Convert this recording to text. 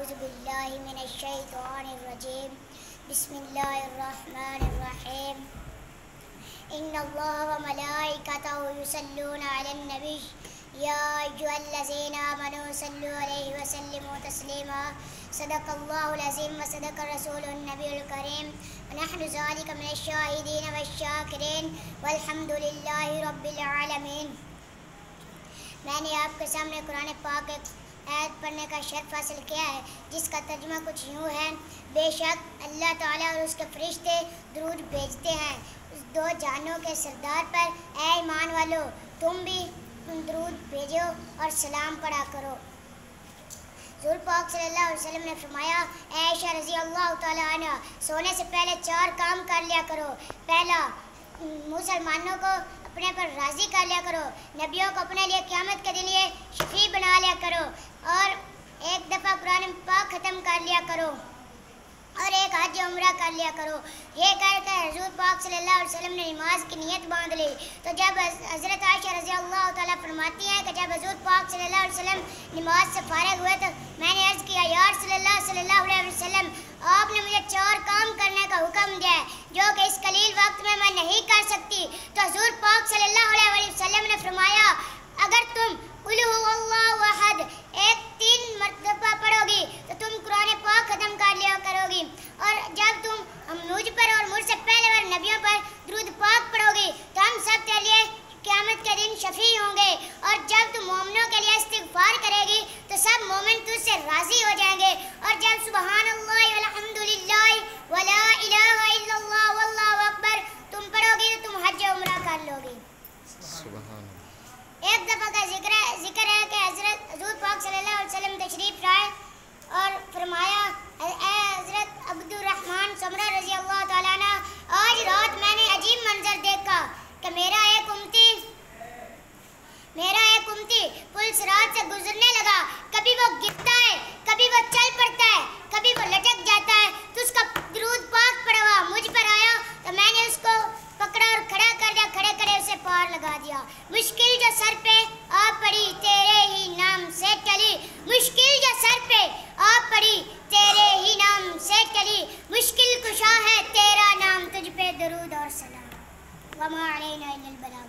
أعوذ بالله من الشيطان الرجيم بسم الله الرحمن الرحيم إن الله وملائكته يصلون على النبي يا أيها الذين آمنوا صلوا عليه وسلموا تسليما صدق الله العظيم وصدق رسول النبي الكريم ونحن ذلك من الشاهدين والشاكرين والحمد لله رب العالمين. میں نے آپ کے سامنے قرآن پاک ایک آیت پڑھنے کا شرف حاصل کیا ہے جس کا ترجمہ کچھ یوں ہے: بے شک اللہ تعالیٰ اور اس کے فرشتے درود بھیجتے ہیں اس دو جہانوں کے سردار پر، اے ایمان والو تم بھی درود بھیجو اور سلام پڑھا کرو. حضور پاک صلی اللہ علیہ وسلم نے فرمایا: اے عائشہ رضی اللہ تعالیٰ عنہ، سونے سے پہلے 4 کام کر لیا کرو. پہلا، مسلمانوں کو اپنے پر راضی کر لیا کرو، نبیوں کو اپنے لیے قیامت کے لیے شفیع بنا لیا کرو، اور ایک دفعہ قرآن پاک ختم کر لیا کرو، اور ایک حج عمرہ کر لیا کرو. یہ کہہ کر حضور پاک صلی اللہ علیہ وسلم نے نماز کی نیت باندھ لی. تو جب حضرت عائشہ رضی اللہ تعالیٰ فرماتی ہیں کہ جب حضور پاک صلی اللہ علیہ وسلم نماز سے فارغ ہوئے تو میں نے عرض کیا: یا رسول اللہ صلی اللہ علیہ وسلم، آپ نے مجھے 4 کام کرنے کا حکم دیا ہے جو کہ اس قلیل وقت میں نہیں کر سکتی. تو حضور پاک صلی اللہ علیہ وسلم نے فرمایا: اگر تم قل هو اللہ احد 3 مرتبہ پڑھو گی تو تم قرآن پاک ختم کر لیا کرو گی، اور جب تم مجھ پر اور مجھ سے پہلے والے نبیوں پر درود پاک پڑھو گی تو ہم سب کے لیے قیامت کے دن شفیع ہوں گے، اور جب تم مومنوں کے لیے استغفار کرے گی تو سب مومن تجھ سے راضی ہو جائیں گے، اور جب سبحان اللہ والحمد للہ ولا الہ الا اللہ واللہ اکبر تم پڑھو گی تو تم حج عمرہ کر لو گی. ایک دفعہ کا ذکر ہے کہ حضور پاک صلی اللہ علیہ وسلم تشریف لائے اور فرمایا: اے حضرت عبد الرحمن سمرہ رضی اللہ تعالیٰ عنہ، آج رات میں نے عجیب منظر دیکھا کہ میرا ایک امتی پل صراط سے گزرنے لگا. کبھی وہ گرتا ہے، کبھی وہ چل پڑتا ہے، کبھی وہ لٹک جاتا ہے. تو اس کا درود پاک پڑا ہوا مجھ پر آیا تو میں نے اس کو پکڑا اور کھڑا کر دیا، کھڑے کھڑے اسے پار لگا دیا. مشکل جو سر پہ آ پڑی تیرے ہی نام سے ٹلی، مشکل جو سر پہ آ پڑی تیرے ہی نام سے ٹلی، مشکل کشا ہے تیرا نام، تجھ پہ درود اور سلام. وما علینا الا البلاغ.